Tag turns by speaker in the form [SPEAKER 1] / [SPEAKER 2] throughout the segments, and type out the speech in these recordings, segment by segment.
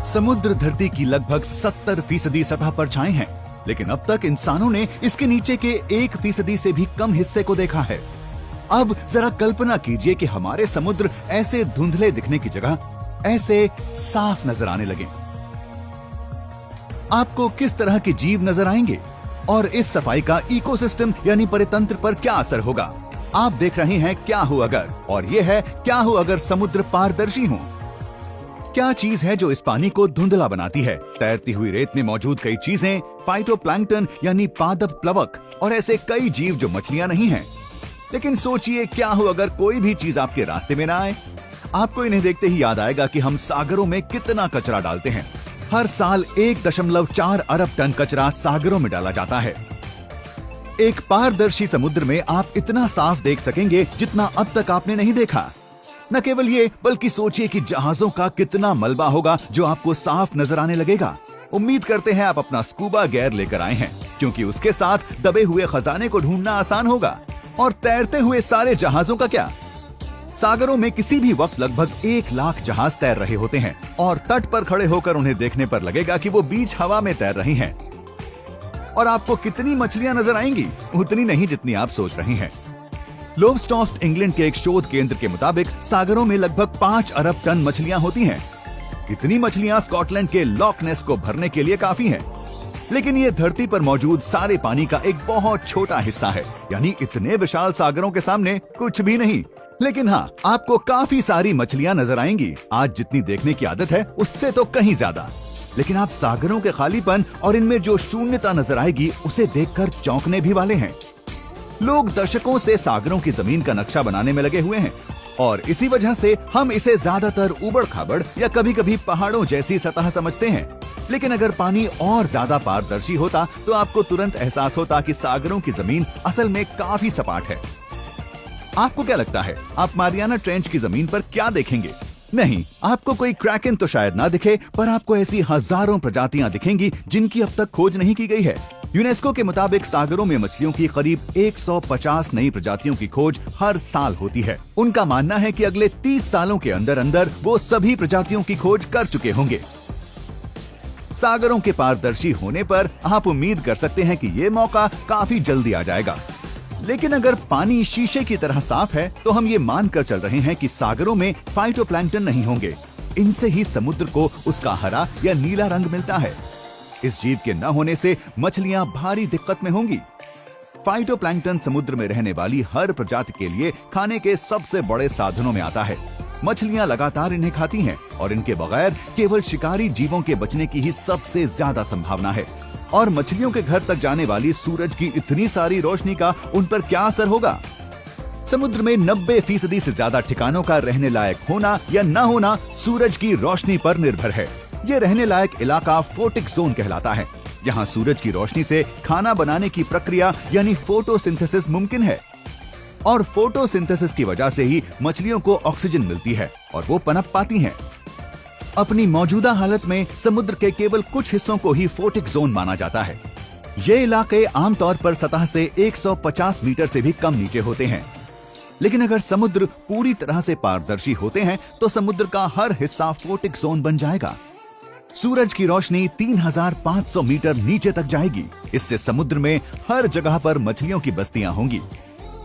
[SPEAKER 1] समुद्र धरती की लगभग 70% सतह पर छाए हैं, लेकिन अब तक इंसानों ने इसके नीचे के 1% से भी कम हिस्से को देखा है। अब जरा कल्पना कीजिए कि हमारे समुद्र ऐसे धुंधले दिखने की जगह ऐसे साफ नजर आने लगे। आपको किस तरह के जीव नजर आएंगे और इस सफाई का इकोसिस्टम यानी परितंत्र पर क्या असर होगा? आप देख रहे हैं क्या हो अगर, और यह है क्या हो अगर समुद्र पारदर्शी हो। क्या चीज है जो इस पानी को धुंधला बनाती है? तैरती हुई रेत में मौजूद कई चीजें, फाइटोप्लैंक्टन यानी पादप प्लवक और ऐसे कई जीव जो मछलियां नहीं हैं। लेकिन सोचिए क्या हो अगर कोई भी चीज आपके रास्ते में ना आए। आपको इन्हें देखते ही याद आएगा कि हम सागरों में कितना कचरा डालते हैं। हर साल 1.4 अरब टन कचरा सागरों में डाला जाता है। एक पारदर्शी समुद्र में आप इतना साफ देख सकेंगे जितना अब तक आपने नहीं देखा। न केवल ये, बल्कि सोचिए कि जहाजों का कितना मलबा होगा जो आपको साफ नजर आने लगेगा। उम्मीद करते हैं आप अपना स्कूबा गियर लेकर आए हैं, क्योंकि उसके साथ दबे हुए खजाने को ढूंढना आसान होगा। और तैरते हुए सारे जहाजों का क्या? सागरों में किसी भी वक्त लगभग 1 लाख जहाज तैर रहे होते हैं और तट पर खड़े होकर उन्हें देखने पर लगेगा कि वो बीच हवा में तैर रही हैं। और आपको कितनी मछलियां नजर आएंगी? उतनी नहीं जितनी आप सोच रही हैं। लोवस्टॉफ्ट इंग्लैंड के एक शोध केंद्र के मुताबिक सागरों में लगभग 5 अरब टन मछलियां होती हैं। इतनी मछलियां स्कॉटलैंड के लॉक नेस को भरने के लिए काफी हैं। लेकिन ये धरती पर मौजूद सारे पानी का एक बहुत छोटा हिस्सा है, यानी इतने विशाल सागरों के सामने कुछ भी नहीं। लेकिन हाँ, आपको काफी सारी मछलियां नजर आएंगी। आज जितनी देखने की आदत है उससे तो कहीं ज्यादा। लेकिन आप सागरों के खालीपन और इनमें जो शून्यता नजर आएगी उसे देखकर चौंकने भी वाले हैं। लोग दशकों से सागरों की जमीन का नक्शा बनाने में लगे हुए हैं और इसी वजह से हम इसे ज्यादातर उबड़ खाबड़ या कभी कभी पहाड़ों जैसी सतह समझते हैं। लेकिन अगर पानी और ज्यादा पारदर्शी होता तो आपको तुरंत एहसास होता कि सागरों की जमीन असल में काफी सपाट है। आपको क्या लगता है, आप मारियाना ट्रेंच की जमीन पर क्या देखेंगे? नहीं, आपको कोई क्रैकन तो शायद ना दिखे, पर आपको ऐसी हजारों प्रजातियां दिखेंगी जिनकी अब तक खोज नहीं की गई है। यूनेस्को के मुताबिक सागरों में मछलियों की करीब 150 नई प्रजातियों की खोज हर साल होती है। उनका मानना है कि अगले 30 सालों के अंदर अंदर वो सभी प्रजातियों की खोज कर चुके होंगे। सागरों के पारदर्शी होने पर आप उम्मीद कर सकते हैं कि ये मौका काफी जल्दी आ जाएगा। लेकिन अगर पानी शीशे की तरह साफ है तो हम ये मानकर चल रहे हैं कि सागरों में फाइटोप्लैंक्टन नहीं होंगे। इनसे ही समुद्र को उसका हरा या नीला रंग मिलता है। इस जीव के न होने से मछलियां भारी दिक्कत में होंगी। फाइटोप्लैंक्टन समुद्र में रहने वाली हर प्रजाति के लिए खाने के सबसे बड़े साधनों में आता है। मछलियां लगातार इन्हें खाती हैं और इनके बगैर केवल शिकारी जीवों के बचने की ही सबसे ज्यादा संभावना है। और मछलियों के घर तक जाने वाली सूरज की इतनी सारी रोशनी का उन पर क्या असर होगा? समुद्र में 90% से ज्यादा ठिकानों का रहने लायक होना या न होना सूरज की रोशनी पर निर्भर है। ये रहने लायक इलाका फोटिक जोन कहलाता है, जहाँ सूरज की रोशनी से खाना बनाने की प्रक्रिया यानी फोटोसिंथेसिस मुमकिन है। और फोटोसिंथेसिस की वजह से ही मछलियों को ऑक्सीजन मिलती है और वो पनप पाती हैं। अपनी मौजूदा हालत में समुद्र के केवल कुछ हिस्सों को ही फोटिक जोन माना जाता है। ये इलाके आमतौर पर सतह से 150 मीटर से भी कम नीचे होते हैं। लेकिन अगर समुद्र पूरी तरह से पारदर्शी होते हैं तो समुद्र का हर हिस्सा फोटिक जोन बन जाएगा। सूरज की रोशनी 3500 मीटर नीचे तक जाएगी। इससे समुद्र में हर जगह पर मछलियों की बस्तियां होंगी,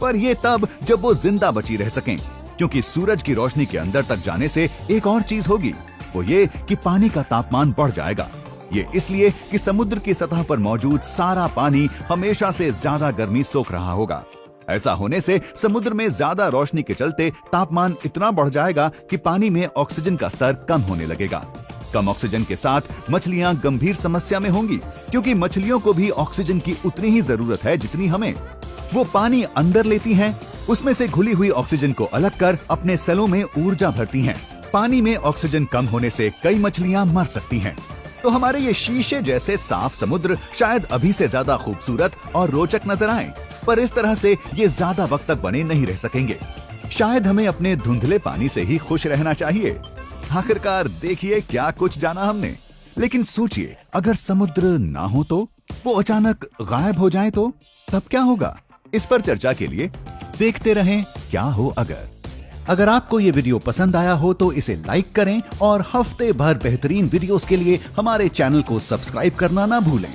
[SPEAKER 1] पर ये तब जब वो जिंदा बची रह सकें, क्योंकि सूरज की रोशनी के अंदर तक जाने से एक और चीज होगी, वो ये कि पानी का तापमान बढ़ जाएगा। ये इसलिए कि समुद्र की सतह पर मौजूद सारा पानी हमेशा से ज्यादा गर्मी सोख रहा होगा। ऐसा होने से समुद्र में ज्यादा रोशनी के चलते तापमान इतना बढ़ जाएगा कि पानी में ऑक्सीजन का स्तर कम होने लगेगा। कम ऑक्सीजन के साथ मछलियां गंभीर समस्या में होंगी, क्योंकि मछलियों को भी ऑक्सीजन की उतनी ही जरूरत है जितनी हमें। वो पानी अंदर लेती हैं, उसमें से घुली हुई ऑक्सीजन को अलग कर अपने सेलों में ऊर्जा भरती हैं। पानी में ऑक्सीजन कम होने से कई मछलियां मर सकती हैं। तो हमारे ये शीशे जैसे साफ समुद्र शायद अभी से ज्यादा खूबसूरत और रोचक नजर आए, पर इस तरह से ये ज्यादा वक्त तक बने नहीं रह सकेंगे। शायद हमें अपने धुंधले पानी से ही खुश रहना चाहिए। आखिरकार देखिए क्या कुछ जाना हमने। लेकिन सोचिए, अगर समुद्र ना हो तो, वो अचानक गायब हो जाए तो, तब क्या होगा? इस पर चर्चा के लिए देखते रहें क्या हो अगर। अगर आपको ये वीडियो पसंद आया हो तो इसे लाइक करें और हफ्ते भर बेहतरीन वीडियोस के लिए हमारे चैनल को सब्सक्राइब करना ना भूलें।